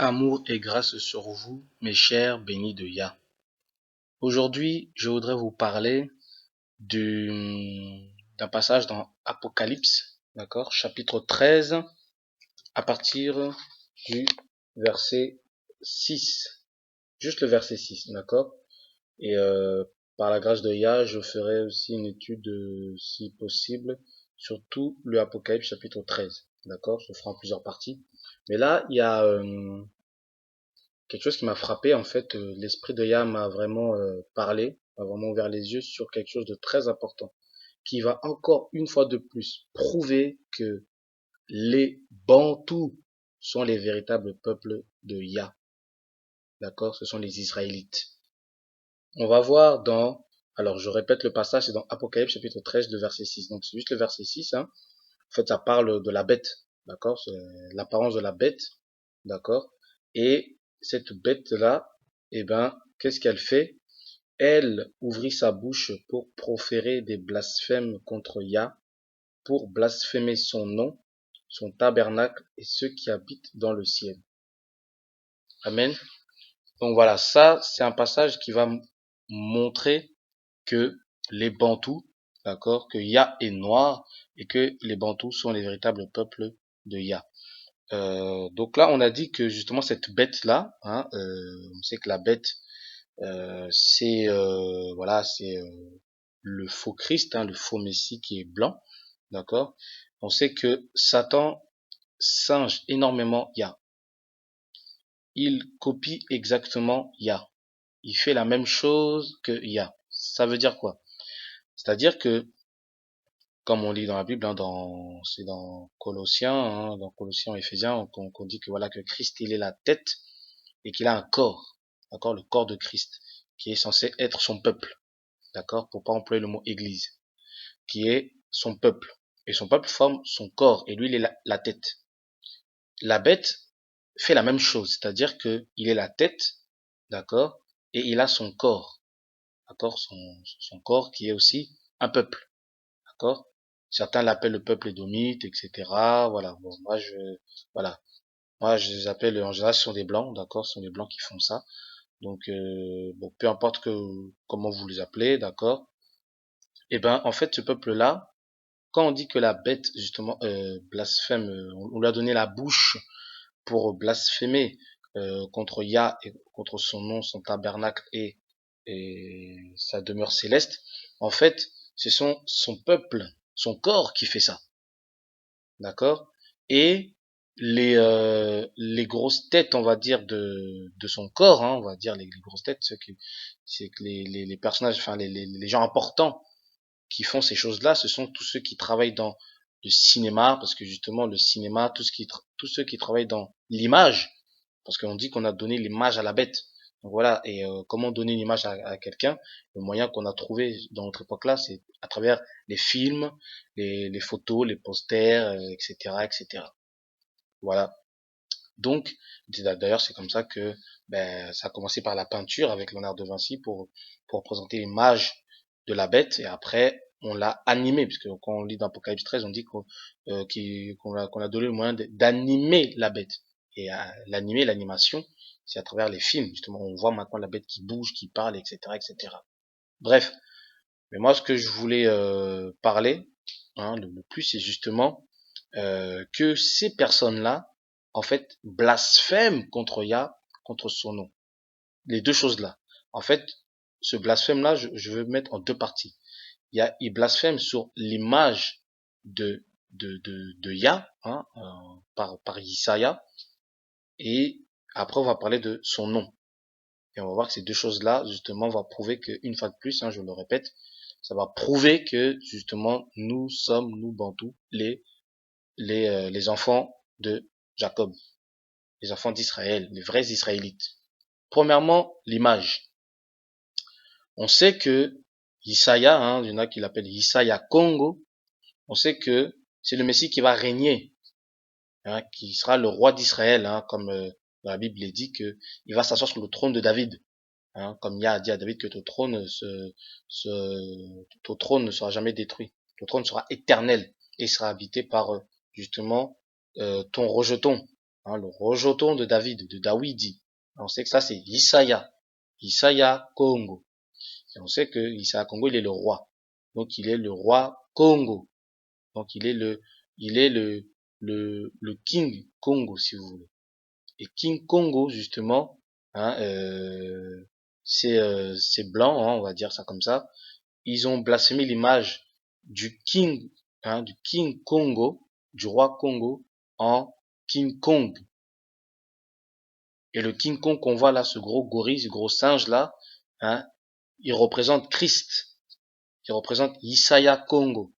Amour et grâce sur vous, mes chers bénis de Yah. Aujourd'hui, je voudrais vous parler d'un passage dans Apocalypse, d'accord, chapitre 13, à partir du verset 6. Juste le verset 6, d'accord. Et par la grâce de Yah, je ferai aussi une étude, si possible, sur tout le Apocalypse chapitre 13, d'accord. Je le ferai en plusieurs parties. Mais là, il y a quelque chose qui m'a frappé, en fait, l'esprit de Yah m'a vraiment parlé, m'a vraiment ouvert les yeux sur quelque chose de très important, qui va encore une fois de plus prouver que les Bantous sont les véritables peuples de Yah, d'accord? Ce sont les Israélites. On va voir alors je répète le passage, c'est dans Apocalypse chapitre 13, le verset 6. Donc c'est juste le verset 6, hein. En fait, ça parle de la bête, d'accord? C'est l'apparence de la bête, d'accord? Et cette bête-là, eh ben, qu'est-ce qu'elle fait? Elle ouvrit sa bouche pour proférer des blasphèmes contre Yah, pour blasphémer son nom, son tabernacle et ceux qui habitent dans le ciel. Amen. Donc voilà, ça, c'est un passage qui va montrer que les Bantous, d'accord, que Yah est noir et que les Bantous sont les véritables peuples de Yah. Donc là, on a dit que justement cette bête-là, hein, on sait que la bête, c'est voilà, c'est le faux Christ, hein, le faux Messie qui est blanc, d'accord. On sait que Satan singe énormément Yah. Il copie exactement Yah. Il fait la même chose que Yah. Ça veut dire quoi? C'est-à-dire que, comme on lit dans la Bible, hein, c'est dans Colossiens, hein, dans Colossiens et Éphésiens, qu'on dit que voilà que Christ il est la tête et qu'il a un corps, d'accord, le corps de Christ, qui est censé être son peuple, d'accord, pour pas employer le mot église, qui est son peuple. Et son peuple forme son corps, et lui il est la tête. La bête fait la même chose, c'est-à-dire que il est la tête, d'accord, et il a son corps, d'accord, son corps qui est aussi un peuple, d'accord. Certains l'appellent le peuple édomite, etc. Voilà. Bon, voilà. Moi, je les appelle, en général, ce sont des blancs, d'accord, ce sont des blancs qui font ça. Donc, bon, peu importe comment vous les appelez, d'accord. Et ben, en fait, ce peuple-là, quand on dit que la bête, justement, blasphème, on lui a donné la bouche pour blasphémer contre Yah et contre son nom, son tabernacle et sa demeure céleste, en fait, c'est son peuple, son corps qui fait ça, d'accord. Et les grosses têtes, on va dire, de son corps, hein, on va dire les grosses têtes, c'est que les personnages, enfin les gens importants qui font ces choses-là, ce sont tous ceux qui travaillent dans le cinéma, parce que justement le cinéma, tous ceux qui travaillent dans l'image, parce qu'on dit qu'on a donné l'image à la bête. Donc voilà, et comment donner une image à quelqu'un? Le moyen qu'on a trouvé dans notre époque-là, c'est à travers les films, les photos, les posters, etc., etc. Voilà. Donc, d'ailleurs, c'est comme ça que ça a commencé par la peinture avec Léonard de Vinci pour représenter l'image de la bête, et après on l'a animé, puisque quand on lit dans Apocalypse 13, on dit qu'on a donné le moyen d'animer la bête. Et l'animer, l'animation, c'est à travers les films, justement, on voit maintenant la bête qui bouge, qui parle, etc., etc. Bref, mais moi ce que je voulais parler, hein, le plus, c'est justement que ces personnes-là, en fait, blasphèment contre Yah, contre son nom. Les deux choses-là. En fait, ce blasphème-là, je veux mettre en deux parties. Il blasphème sur l'image de Yah, hein, par Isaiah, et après on va parler de son nom. Et on va voir que ces deux choses-là, justement, vont prouver qu'une fois de plus, hein, je le répète, ça va prouver que, justement, nous sommes, nous, Bantous, les enfants de Jacob, les enfants d'Israël, les vrais Israélites. Premièrement, l'image. On sait que Isaiah, hein, il y en a qui l'appellent Isaiah Congo, on sait que c'est le Messie qui va régner, hein, qui sera le roi d'Israël, hein, comme dans la Bible il dit que il va s'asseoir sur le trône de David, hein, comme Yah a dit à David que ton trône ne sera jamais détruit, ton trône sera éternel et sera habité par justement ton rejeton. hein, le rejeton de David, de Dawidi. On sait que ça c'est Isaya, Isaya Congo. Et on sait que Isaya Congo, il est le roi. Donc il est le roi Congo. Donc il est le King Congo, si vous voulez. Et King Congo, justement, hein, c'est blanc, hein, on va dire ça comme ça. Ils ont blasphémé l'image du King, hein, du King Congo, du roi Congo, en King Kong. Et le King Kong qu'on voit là, ce gros gorille, ce gros singe là, hein, il représente Christ. Il représente Isaiah Congo.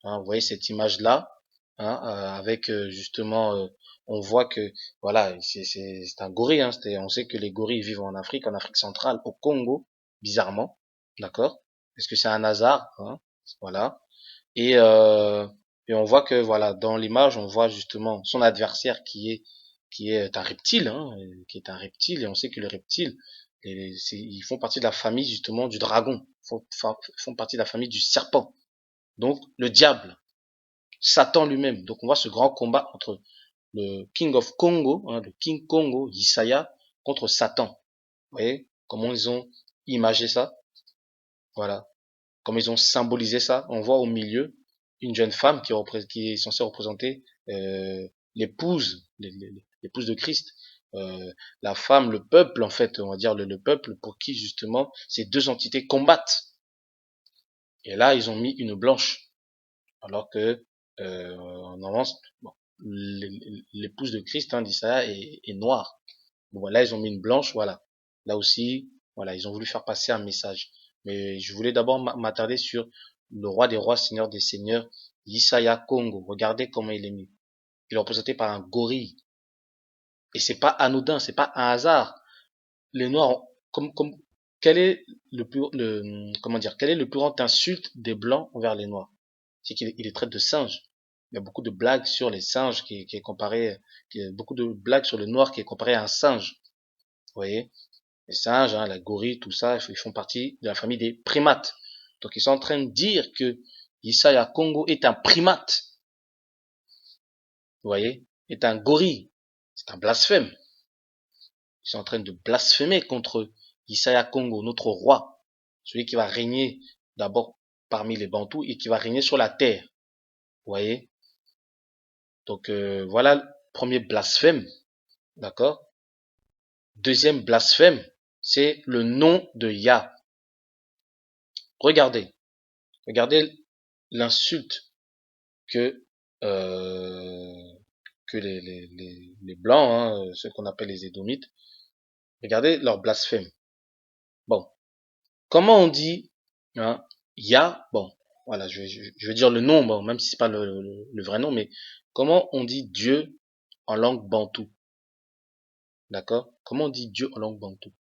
Hein, vous voyez cette image là, hein, avec justement, on voit que voilà, c'est un gorille. Hein, on sait que les gorilles vivent en Afrique centrale, au Congo, bizarrement, d'accord. Est-ce que c'est un hasard, hein, voilà. Et, euh, et on voit que voilà, dans l'image, on voit justement son adversaire qui est un reptile, hein, qui est un reptile. Et on sait que les reptiles, ils font partie de la famille justement du dragon, font partie de la famille du serpent. Donc le diable, Satan lui-même. Donc on voit ce grand combat entre le King of Congo, hein, le King Congo, Isaiah, contre Satan. Vous voyez comment ils ont imagé ça? Voilà. Comme ils ont symbolisé ça, on voit au milieu une jeune femme qui est censée représenter l'épouse, l'épouse de Christ. La femme, le peuple, en fait, on va dire le peuple pour qui justement ces deux entités combattent. Et là, ils ont mis une blanche, alors que normalement, bon, l'épouse de Christ, hein, d'Israël, est noire. Bon, voilà, ils ont mis une blanche, voilà. Là aussi, voilà, ils ont voulu faire passer un message. Mais je voulais d'abord m'attarder sur le roi des rois, seigneur des seigneurs, Isaiah Congo. Regardez comment il est mis. Il est représenté par un gorille. Et c'est pas anodin, c'est pas un hasard. Les noirs, quel est comment dire, quel est le plus grand insulte des blancs envers les noirs? C'est qu'il les traite de singes. Il y a beaucoup de blagues sur les singes qui est comparé, beaucoup de blagues sur le noir qui est comparé à un singe. Vous voyez? Les singes, hein, la gorille, tout ça, ils font partie de la famille des primates. Donc ils sont en train de dire que Isaiah Congo est un primate. Vous voyez? Est un gorille. C'est un blasphème. Ils sont en train de blasphémer contre Isaiah Congo, notre roi. Celui qui va régner d'abord parmi les Bantous et qui va régner sur la terre. Vous voyez? Donc voilà le premier blasphème. D'accord? Deuxième blasphème, c'est le nom de Yah. Regardez. Regardez l'insulte que les blancs, hein, ceux qu'on appelle les édomites, regardez leur blasphème. Bon, comment on dit, hein, Yah, bon, voilà, je vais dire le nom, bon, même si c'est pas le vrai nom, mais comment on dit Dieu en langue bantou, d'accord? Comment on dit Dieu en langue bantou?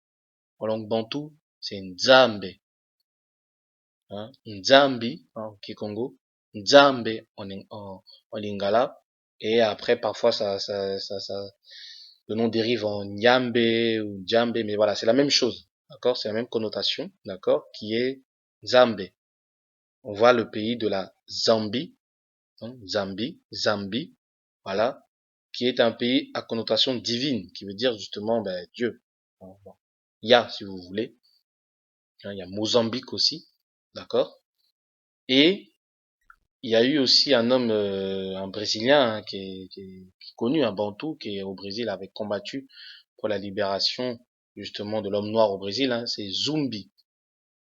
En langue bantou, c'est Nzambe, hein, Nzambi, hein, au Kikongo, Nzambe en lingala, et après parfois le nom dérive en Nyambe ou Djambe, mais voilà, c'est la même chose, d'accord? C'est la même connotation, d'accord? Qui est Nzambe. On voit le pays de la Zambie, hein, Zambie, voilà, qui est un pays à connotation divine, qui veut dire justement ben, Dieu. Yah, si vous voulez. Il y a Mozambique aussi, d'accord? Et il y a eu aussi un homme, un Brésilien, hein, qui est connu, un Bantou, qui est au Brésil, avait combattu pour la libération justement de l'homme noir au Brésil. Hein, c'est Zumbi.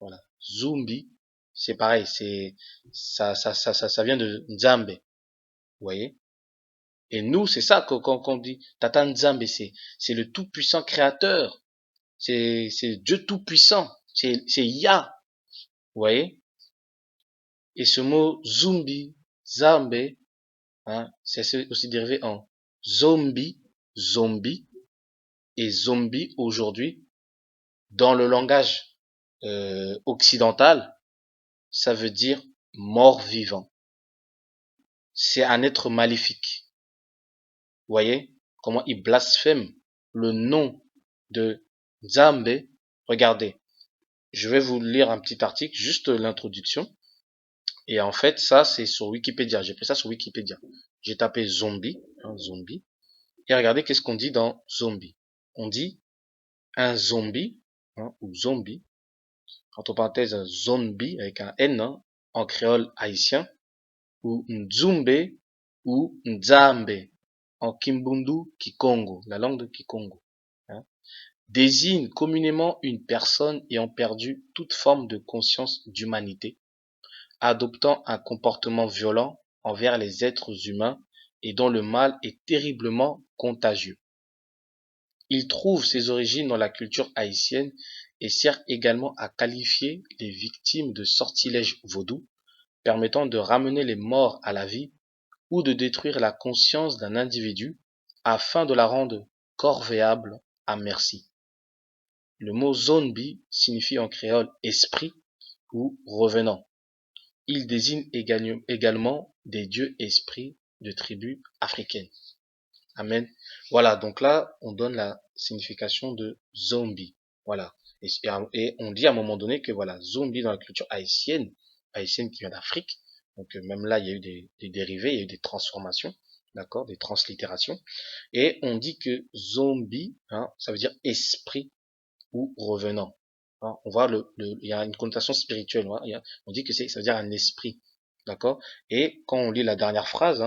Voilà, Zumbi. C'est pareil, ça vient de Nzambe. Vous voyez? Et nous, c'est ça qu'on dit. Tata Nzambe, c'est le tout-puissant créateur. C'est Dieu tout-puissant. C'est Yah. Vous voyez? Et ce mot Zumbi, Zambe, hein, c'est aussi dérivé en zombie, zombie, et zombie aujourd'hui, dans le langage occidental, ça veut dire mort-vivant. C'est un être maléfique. Vous voyez comment il blasphème le nom de Nzambe. Regardez, je vais vous lire un petit article, juste l'introduction. Et en fait, ça, c'est sur Wikipédia. J'ai pris ça sur Wikipédia. J'ai tapé zombie, hein, zombie. Et regardez qu'est-ce qu'on dit dans zombie. On dit un zombie, ou zombie, entre parenthèses zombie avec un N en créole haïtien, ou nzumbe ou nzambe en kimbundu kikongo, la langue de Kikongo, désigne communément une personne ayant perdu toute forme de conscience d'humanité, adoptant un comportement violent envers les êtres humains et dont le mal est terriblement contagieux. Il trouve ses origines dans la culture haïtienne et sert également à qualifier les victimes de sortilèges vaudous, permettant de ramener les morts à la vie ou de détruire la conscience d'un individu afin de la rendre corvéable à merci. Le mot zombie signifie en créole esprit ou revenant. Il désigne également des dieux esprits de tribus africaines. Amen. Voilà, donc là, on donne la signification de zombie. Voilà. Et on dit à un moment donné que voilà, zombie dans la culture haïtienne qui vient d'Afrique. Donc même là, il y a eu des dérivés, il y a eu des transformations, d'accord, des translittérations. Et on dit que zombie, ça veut dire esprit ou revenant. On voit il y a une connotation spirituelle. On dit que ça veut dire un esprit, d'accord. Et quand on lit la dernière phrase,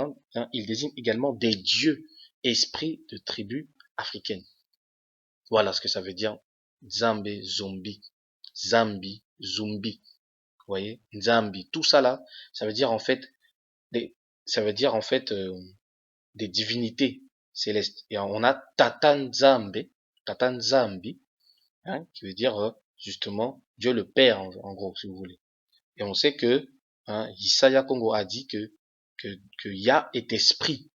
il désigne également des dieux esprits de tribus africaines. Voilà ce que ça veut dire Nzambe, zombie, Zambi, zumbi. Vous voyez, Nzambi, tout ça là, ça veut dire en fait des divinités célestes. Et on a Tata Nzambe, qui veut dire justement Dieu le Père en gros, si vous voulez. Et on sait que Isaya Kongo a dit que Ya est esprit.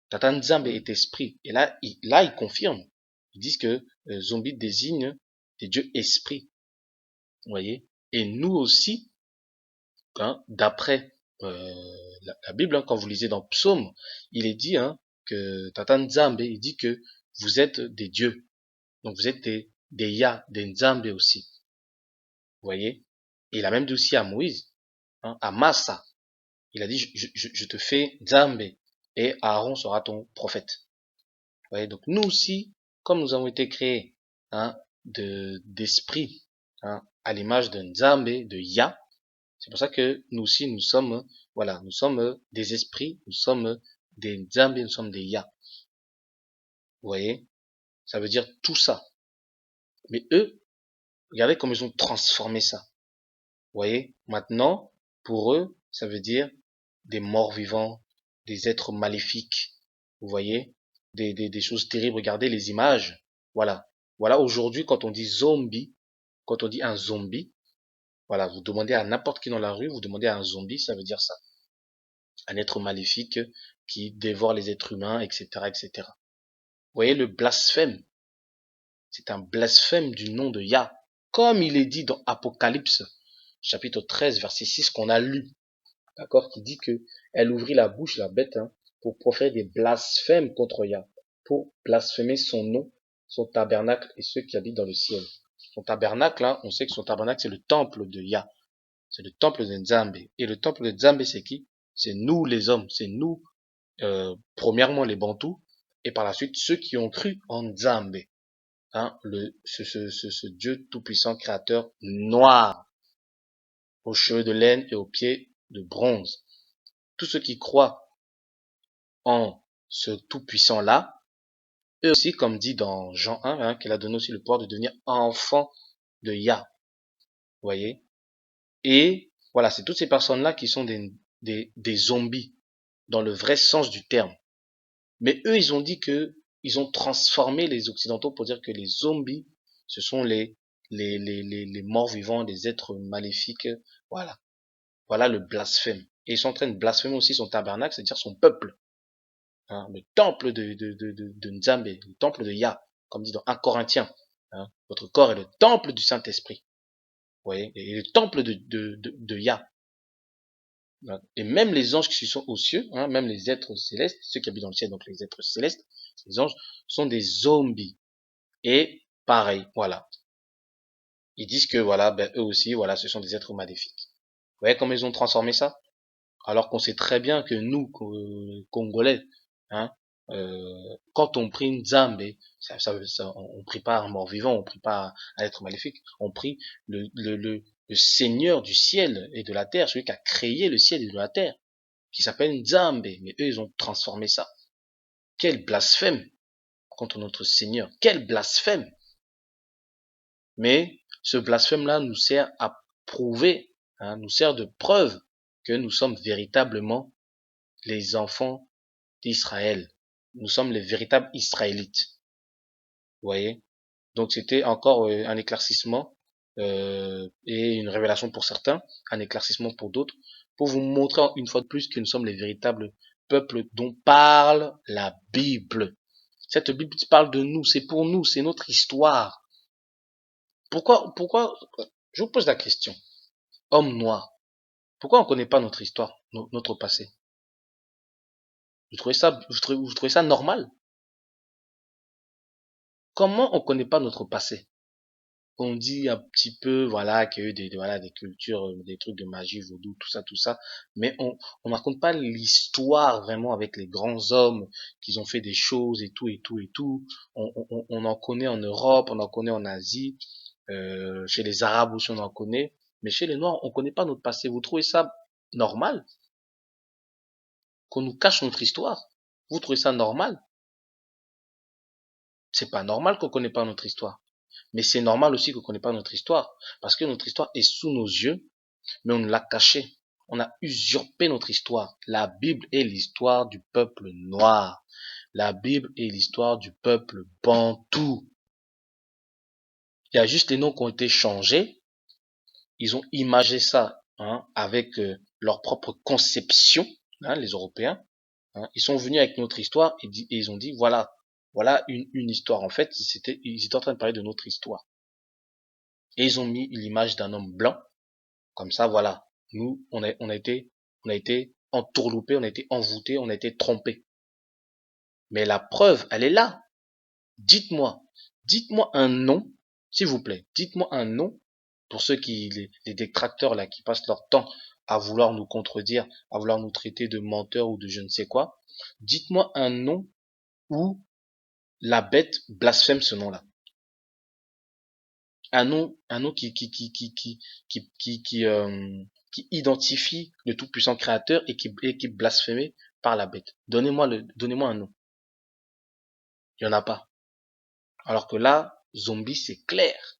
Tata Nzambe est esprit. Et là, il confirme. Ils disent que zombie désigne des dieux esprits. Vous voyez. Et nous aussi, d'après la Bible, quand vous lisez dans Psaume, il est dit que Tata Nzambe, il dit que vous êtes des dieux. Donc vous êtes des Ya, des Nzambe aussi. Vous voyez. Et il a même dit aussi à Moïse, à Massa, il a dit je te fais Nzambe et Aaron sera ton prophète. Vous voyez, donc nous aussi, comme nous avons été créés d'esprit à l'image de Nzambe, de Ya, c'est pour ça que nous aussi nous sommes des esprits, nous sommes des Nzambe, nous sommes des Ya. Vous voyez, ça veut dire tout ça. Mais eux, regardez comment ils ont transformé ça. Vous voyez, maintenant, pour eux, ça veut dire des morts vivants, des êtres maléfiques. Vous voyez, des choses terribles. Regardez les images. Voilà. Voilà, aujourd'hui, quand on dit zombie, quand on dit un zombie, voilà, vous demandez à n'importe qui dans la rue, vous demandez à un zombie, ça veut dire ça. Un être maléfique qui dévore les êtres humains, etc., etc. Vous voyez le blasphème. C'est un blasphème du nom de Yah. Comme il est dit dans Apocalypse, chapitre 13, verset 6, qu'on a lu. D'accord, qui dit que elle ouvrit la bouche, la bête, pour proférer des blasphèmes contre Yah, pour blasphémer son nom, son tabernacle et ceux qui habitent dans le ciel. Son tabernacle, on sait que son tabernacle, c'est le temple de Yah. C'est le temple de Nzambe. Et le temple de Nzambe, c'est qui? C'est nous les hommes. C'est nous, premièrement les Bantous, et par la suite ceux qui ont cru en Nzambe. Ce Dieu tout-puissant créateur noir, aux cheveux de laine et aux pieds de bronze. Tous ceux qui croient en ce tout-puissant-là, eux aussi, comme dit dans Jean 1, qu'il a donné aussi le pouvoir de devenir enfant de Yah. Vous voyez? Et voilà, c'est toutes ces personnes-là qui sont des zombies, dans le vrai sens du terme. Mais eux, ils ont dit ils ont transformé les Occidentaux pour dire que les zombies, ce sont les morts vivants, des êtres maléfiques. Voilà. Voilà le blasphème. Et ils sont en train de blasphémer aussi son tabernacle, c'est-à-dire son peuple. Le temple de Nzambe, le temple de Yah, comme dit dans 1 Corinthiens. Votre corps est le temple du Saint-Esprit. Vous voyez, et le temple de Yah. Et même les anges qui sont aux cieux, même les êtres célestes, ceux qui habitent dans le ciel, donc les êtres célestes, les anges, sont des zombies. Et pareil, voilà. Ils disent que voilà, eux aussi, voilà, ce sont des êtres maléfiques. Vous voyez comment ils ont transformé ça? Alors qu'on sait très bien que nous, Congolais, Quand on prie Nzambe, on prie pas un mort-vivant, on prie pas un être maléfique, on prie le Seigneur du ciel et de la terre, celui qui a créé le ciel et de la terre, qui s'appelle Nzambe. Mais eux, ils ont transformé ça. Quel blasphème contre notre Seigneur. Quel blasphème. Mais ce blasphème-là nous sert à prouver, nous sert de preuve que nous sommes véritablement les enfants d'Israël. Nous sommes les véritables Israélites. Vous voyez? Donc c'était encore un éclaircissement et une révélation pour certains, un éclaircissement pour d'autres, pour vous montrer une fois de plus que nous sommes les véritables peuples dont parle la Bible. Cette Bible parle de nous, c'est pour nous, c'est notre histoire. Pourquoi, je vous pose la question, homme noir, pourquoi on ne connaît pas notre histoire, notre passé? Vous trouvez ça normal? Comment on ne connaît pas notre passé? On dit un petit peu, voilà, qu'il y a eu des cultures, des trucs de magie, vaudou, tout ça, mais on raconte pas l'histoire vraiment avec les grands hommes qui ont fait des choses et tout, et tout, et tout. On en connaît en Europe, on en connaît en Asie, chez les Arabes aussi on en connaît, mais chez les Noirs, on connaît pas notre passé. Vous trouvez ça normal qu'on nous cache notre histoire? Vous trouvez ça normal? C'est pas normal qu'on connaît pas notre histoire. Mais c'est normal aussi qu'on connaît pas notre histoire, parce que notre histoire est sous nos yeux, mais on l'a cachée. On a usurpé notre histoire. La Bible est l'histoire du peuple noir. La Bible est l'histoire du peuple bantou. Il y a juste les noms qui ont été changés. Ils ont imagé ça avec leur propre conception, les Européens. Ils sont venus avec notre histoire et ils ont dit voilà une histoire. En fait, ils étaient en train de parler de notre histoire. Et ils ont mis l'image d'un homme blanc. Comme ça, voilà. Nous, on a été entourloupés, on a été envoûtés, on a été trompés. Mais la preuve, elle est là. Dites-moi, dites-moi un nom, s'il vous plaît. Dites-moi un nom pour ceux les détracteurs là, qui passent leur temps à vouloir nous contredire, à vouloir nous traiter de menteurs ou de je ne sais quoi. Dites-moi un nom où la bête blasphème ce nom-là. Un nom qui identifie le tout-puissant créateur et qui est blasphémé par la bête. Donnez-moi un nom. Il y en a pas. Alors que là, zombie, c'est clair.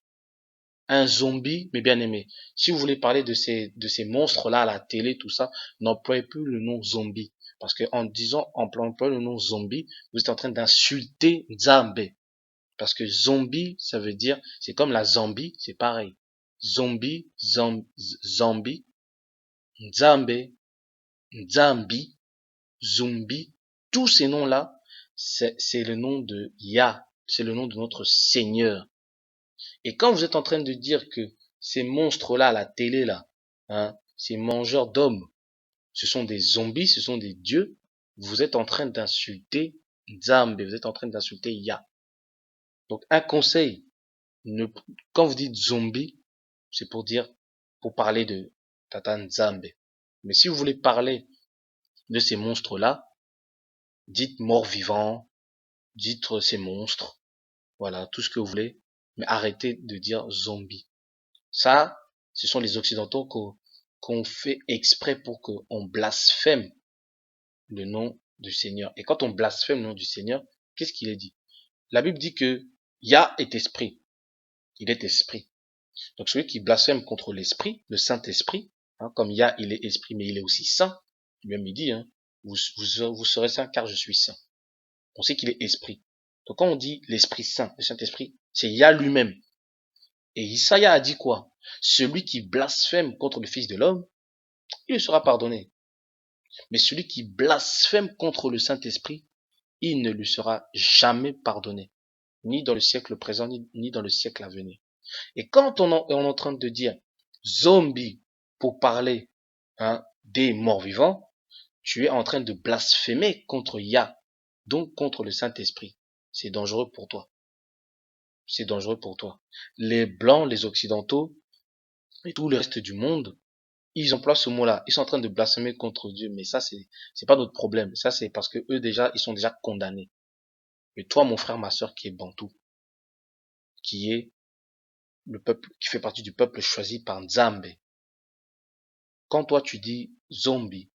Un zombie, mes bien-aimés. Si vous voulez parler de ces monstres-là à la télé, tout ça, n'employez plus le nom zombie. Parce que en employant le nom zombie, vous êtes en train d'insulter Nzambe. Parce que zombie, ça veut dire, c'est comme la Zambie, c'est pareil. Zombie, Zambie, Nzambe, Nzambi, Zumbi, tous ces noms-là, c'est le nom de Yah, c'est le nom de notre Seigneur. Et quand vous êtes en train de dire que ces monstres-là, à la télé, là, ces mangeurs d'hommes, ce sont des zombies, ce sont des dieux, vous êtes en train d'insulter Nzambe, vous êtes en train d'insulter Yah. Donc, un conseil, quand vous dites zombie, c'est pour parler de Tata Nzambe. Mais si vous voulez parler de ces monstres-là, dites mort-vivant, dites ces monstres, voilà, tout ce que vous voulez, mais arrêtez de dire zombie. Ça, ce sont les Occidentaux qu'on fait exprès pour qu'on blasphème le nom du Seigneur. Et quand on blasphème le nom du Seigneur, qu'est-ce qu'il est dit? La Bible dit que Yah est esprit. Il est esprit. Donc celui qui blasphème contre l'esprit, le Saint-Esprit, comme Yah, il est esprit, mais il est aussi saint. Lui-même il dit, vous serez saint car je suis saint. On sait qu'il est esprit. Donc quand on dit l'Esprit Saint, le Saint-Esprit, c'est Yah lui-même. Et Isaïe a dit quoi? Celui qui blasphème contre le Fils de l'homme, il lui sera pardonné. Mais celui qui blasphème contre le Saint-Esprit, il ne lui sera jamais pardonné. Ni dans le siècle présent, ni dans le siècle à venir. Et quand on est en train de dire zombie pour parler des morts vivants, tu es en train de blasphémer contre Yah, donc contre le Saint-Esprit. C'est dangereux pour toi. C'est dangereux pour toi. Les Blancs, les Occidentaux et tout le reste du monde ils emploient ce mot-là. Ils sont en train de blasphémer contre Dieu. Mais ça, c'est pas notre problème. Ça, c'est parce que eux, déjà, ils sont déjà condamnés. Mais toi, mon frère, ma soeur, qui est bantou, qui est le peuple, qui fait partie du peuple choisi par Nzambe. Quand toi, tu dis zombie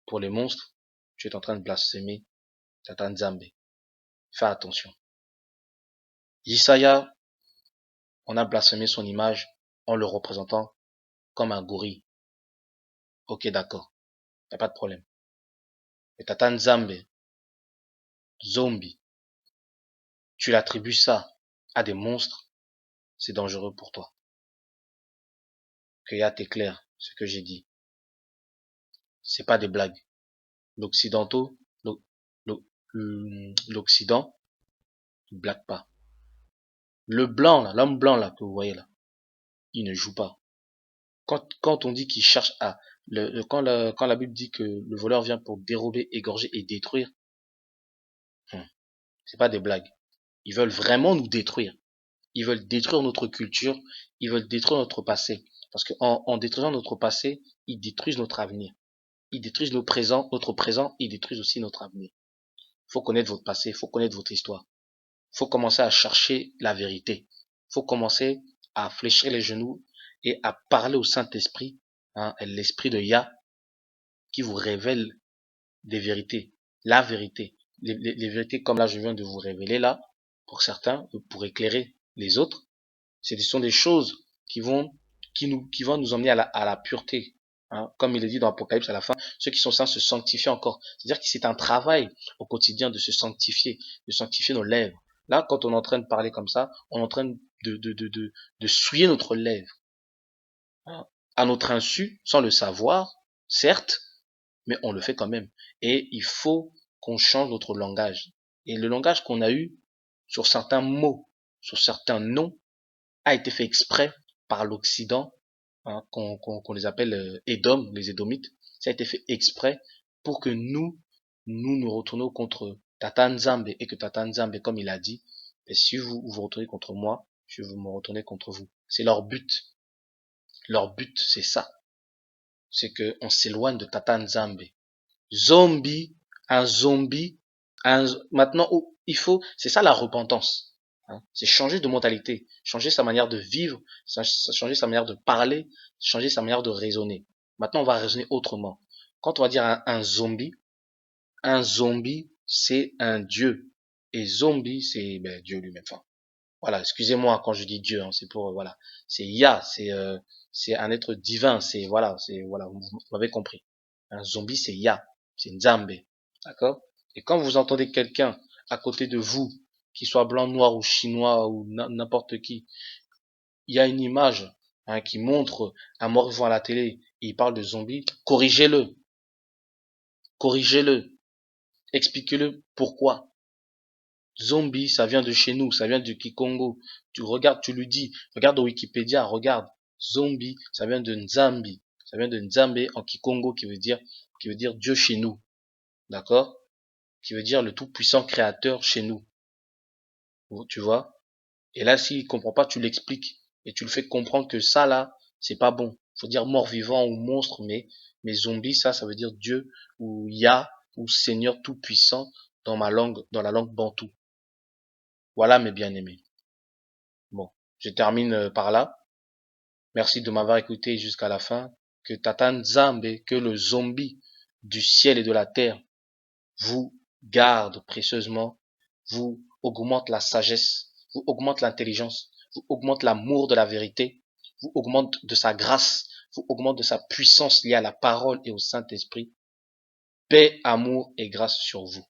pour les monstres, tu es en train de blasphémer Tata Nzambe. Fais attention. Isaiah, on a blasphémé son image en le représentant comme un gorille. Ok, d'accord. Y a pas de problème. Mais Tata Nzambe, zombie, tu l'attribues ça à des monstres, c'est dangereux pour toi. Que y a t'es clair, ce que j'ai dit. C'est pas des blagues. L'Occidentaux, l'Occident, ne blague pas. Le blanc, là, l'homme blanc, là, que vous voyez, là, il ne joue pas. Quand on dit qu'il cherche à, quand la Bible dit que le voleur vient pour dérober, égorger et détruire, c'est pas des blagues. Ils veulent vraiment nous détruire. Ils veulent détruire notre culture. Ils veulent détruire notre passé. Parce en détruisant notre passé, ils détruisent notre avenir. Ils détruisent notre présent, ils détruisent aussi notre avenir. Il faut connaître votre passé, il faut connaître votre histoire. Il faut commencer à chercher la vérité. Il faut commencer à fléchir les genoux et à parler au Saint-Esprit, hein, l'Esprit de Yah, qui vous révèle des vérités, la vérité. Les vérités comme là je viens de vous révéler là, pour certains, pour éclairer les autres, ce sont des choses qui vont nous emmener à la pureté. Hein, comme il est dit dans Apocalypse à la fin, ceux qui sont saints se sanctifient encore. C'est-à-dire que c'est un travail au quotidien de se sanctifier, de sanctifier nos lèvres. Là, quand on est en train de parler comme ça, on est en train de souiller notre lèvre. Hein, à notre insu, sans le savoir, certes, mais on le fait quand même. Et il faut qu'on change notre langage. Et le langage qu'on a eu sur certains mots, sur certains noms, a été fait exprès par l'Occident, hein, qu'on les appelle Édom, les Édomites. Ça a été fait exprès pour que nous retournions contre Tata Nzambe et que Tata Nzambe, comme il a dit, et si vous retournez contre moi, je vais me retourner contre vous. C'est leur but. Leur but, c'est ça. C'est que on s'éloigne de Tata Nzambe. Zombie, un zombie, maintenant, il faut, c'est ça la repentance. Hein, c'est changer de mentalité, changer sa manière de vivre, changer sa manière de parler, changer sa manière de raisonner. Maintenant, on va raisonner autrement. Quand on va dire un zombie, c'est un dieu. Et zombie, c'est Dieu lui-même. Enfin, voilà, excusez-moi quand je dis Dieu, hein, c'est pour voilà, c'est Yah, c'est un être divin, c'est voilà, vous m'avez compris. Un zombie, c'est Yah, c'est Nzambe, d'accord? Et quand vous entendez quelqu'un à côté de vous, qu'il soit blanc, noir ou chinois ou n'importe qui, il y a une image, hein, qui montre un mort-vivant à la télé, et il parle de zombie, corrigez-le, expliquez-le pourquoi. Zombie, ça vient de chez nous, ça vient du Kikongo. Tu regardes, tu lui dis, regarde au Wikipédia, regarde. Zombie, ça vient de Nzambi. Ça vient de Nzambe en Kikongo qui veut dire Dieu chez nous. D'accord? Qui veut dire le tout-puissant créateur chez nous. Tu vois? Et là, s'il comprend pas, tu l'expliques. Et tu le fais comprendre que ça, là, c'est pas bon. Faut dire mort-vivant ou monstre, mais zombie, ça veut dire Dieu ou Yah ou Seigneur tout-puissant dans dans la langue bantou. Voilà, mes bien-aimés. Bon, je termine par là. Merci de m'avoir écouté jusqu'à la fin. Que Tata Nzambe, que le zombie du ciel et de la terre vous garde précieusement, vous augmente la sagesse, vous augmente l'intelligence, vous augmente l'amour de la vérité, vous augmente de sa grâce, vous augmente de sa puissance liée à la parole et au Saint-Esprit. Paix, amour et grâce sur vous.